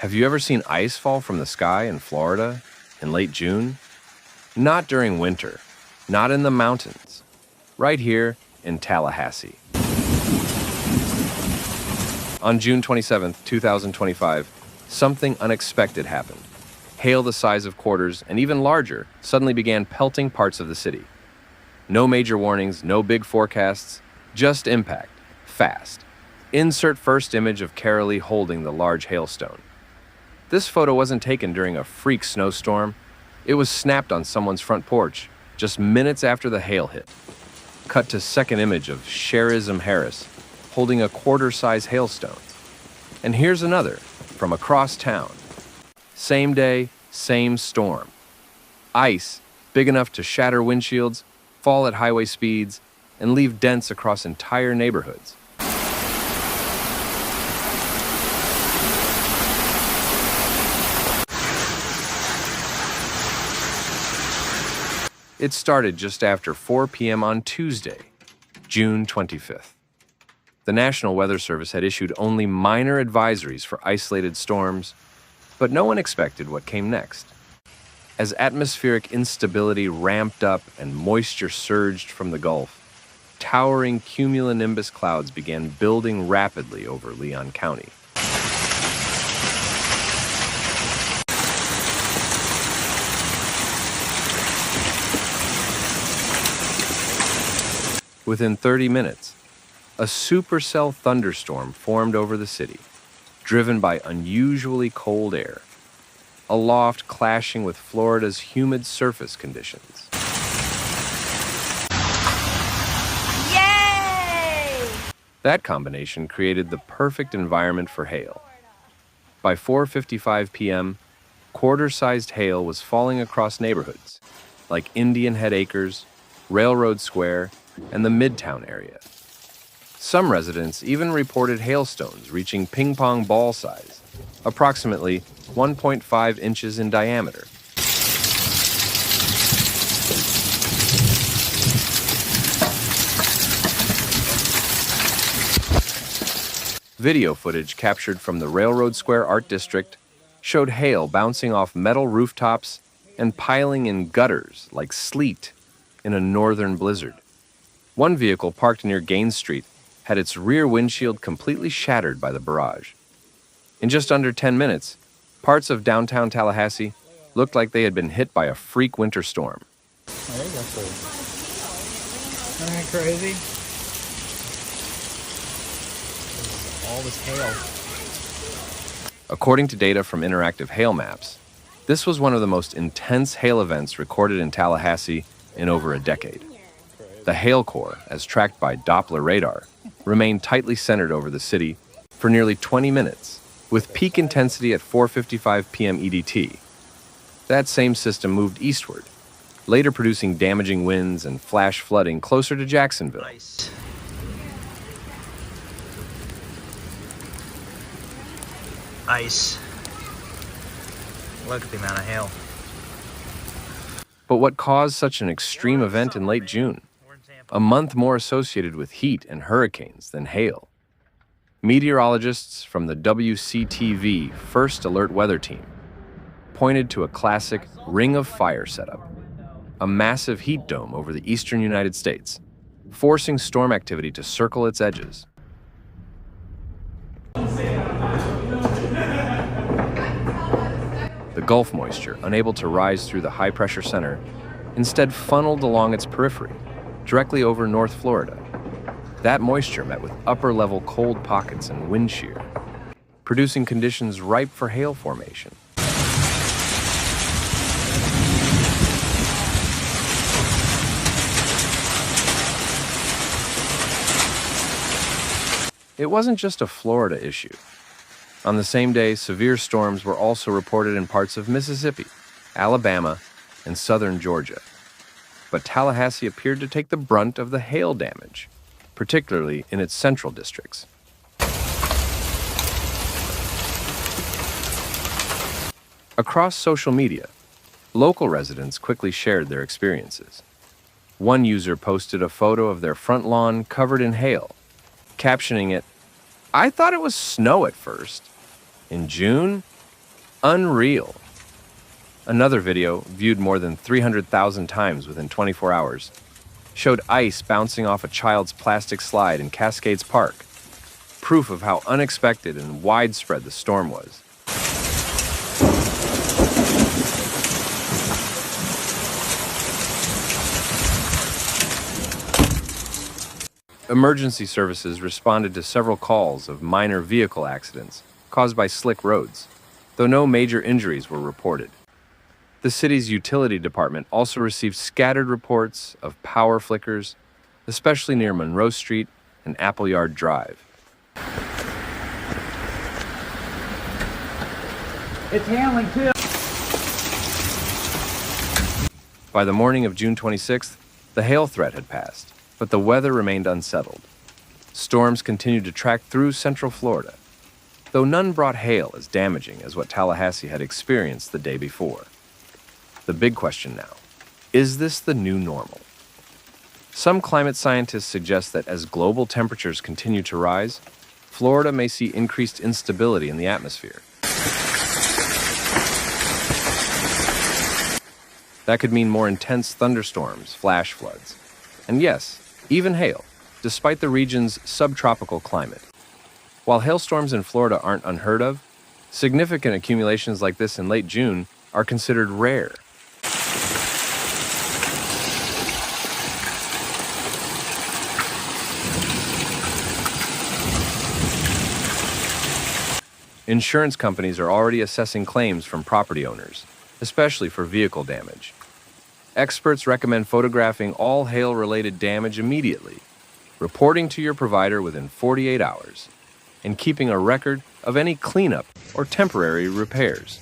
Have you ever seen ice fall from the sky in Florida in late June? Not during winter, not in the mountains, right here in Tallahassee. On June 27, 2025, something unexpected happened. Hail the size of quarters and even larger suddenly began pelting parts of the city. No major warnings, no big forecasts, just impact, fast. Insert first image of Carolee holding the large hailstone. This photo wasn't taken during a freak snowstorm. It was snapped on someone's front porch just minutes after the hail hit. Cut to second image of Sherizm Harris holding a quarter-size hailstone. And here's another from across town. Same day, same storm. Ice, big enough to shatter windshields, fall at highway speeds, and leave dents across entire neighborhoods. It started just after 4 p.m. on Tuesday, June 25th. The National Weather Service had issued only minor advisories for isolated storms, but no one expected what came next. As atmospheric instability ramped up and moisture surged from the Gulf, towering cumulonimbus clouds began building rapidly over Leon County. Within 30 minutes, a supercell thunderstorm formed over the city, driven by unusually cold air, aloft clashing with Florida's humid surface conditions. Yay! That combination created the perfect environment for hail. By 4:55 p.m., quarter-sized hail was falling across neighborhoods, like Indian Head Acres, Railroad Square, and the Midtown area. Some residents even reported hailstones reaching ping-pong ball size, approximately 1.5 inches in diameter. Video footage captured from the Railroad Square Art District showed hail bouncing off metal rooftops and piling in gutters like sleet in a northern blizzard. One vehicle parked near Gaines Street had its rear windshield completely shattered by the barrage. In just under 10 minutes, parts of downtown Tallahassee looked like they had been hit by a freak winter storm. Isn't that crazy? All this hail. According to data from interactive hail maps, this was one of the most intense hail events recorded in Tallahassee in over a decade. The hail core, as tracked by Doppler radar, remained tightly centered over the city for nearly 20 minutes, with peak intensity at 4:55 p.m. EDT. That same system moved eastward, later producing damaging winds and flash flooding closer to Jacksonville. Ice. Ice. Look at the amount of hail. But what caused such an extreme event in late June? A month more associated with heat and hurricanes than hail. Meteorologists from the WCTV First Alert Weather Team pointed to a classic ring of fire setup, a massive heat dome over the eastern United States, forcing storm activity to circle its edges. The Gulf moisture, unable to rise through the high-pressure center, instead funneled along its periphery, directly over North Florida. That moisture met with upper-level cold pockets and wind shear, producing conditions ripe for hail formation. It wasn't just a Florida issue. On the same day, severe storms were also reported in parts of Mississippi, Alabama, and southern Georgia. But Tallahassee appeared to take the brunt of the hail damage, particularly in its central districts. Across social media, local residents quickly shared their experiences. One user posted a photo of their front lawn covered in hail, captioning it, "I thought it was snow at first. In June, Unreal. Another video, viewed more than 300,000 times within 24 hours, showed ice bouncing off a child's plastic slide in Cascades Park, proof of how unexpected and widespread the storm was. Emergency services responded to several calls of minor vehicle accidents caused by slick roads, though no major injuries were reported. The city's utility department also received scattered reports of power flickers, especially near Monroe Street and Appleyard Drive. It's hailing too. By the morning of June 26th, the hail threat had passed, but the weather remained unsettled. Storms continued to track through central Florida, though none brought hail as damaging as what Tallahassee had experienced the day before. The big question now, is this the new normal? Some climate scientists suggest that as global temperatures continue to rise, Florida may see increased instability in the atmosphere. That could mean more intense thunderstorms, flash floods, and yes, even hail, despite the region's subtropical climate. While hailstorms in Florida aren't unheard of, significant accumulations like this in late June are considered rare. Insurance companies are already assessing claims from property owners, especially for vehicle damage. Experts recommend photographing all hail-related damage immediately, reporting to your provider within 48 hours, and keeping a record of any cleanup or temporary repairs.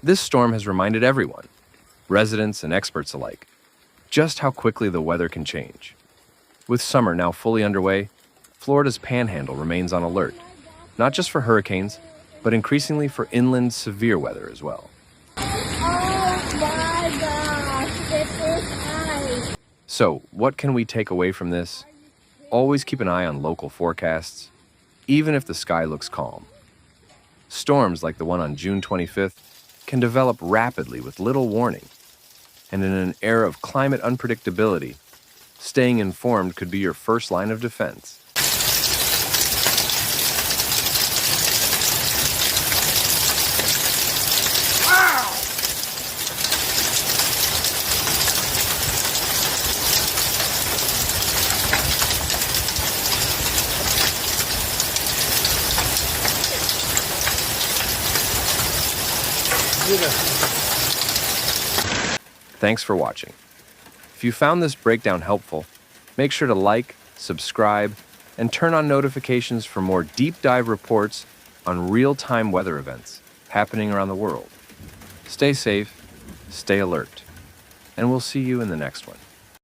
This storm has reminded everyone, residents and experts alike, just how quickly the weather can change. With summer now fully underway, Florida's panhandle remains on alert, not just for hurricanes, but increasingly for inland severe weather as well. Oh my gosh, this is ice. So, what can we take away from this? Always keep an eye on local forecasts, even if the sky looks calm. Storms like the one on June 25th can develop rapidly with little warning. And in an era of climate unpredictability, staying informed could be your first line of defense. Thanks for watching. If you found this breakdown helpful, make sure to like, subscribe, and turn on notifications for more deep dive reports on real-time weather events happening around the world. Stay safe, stay alert, and we'll see you in the next one.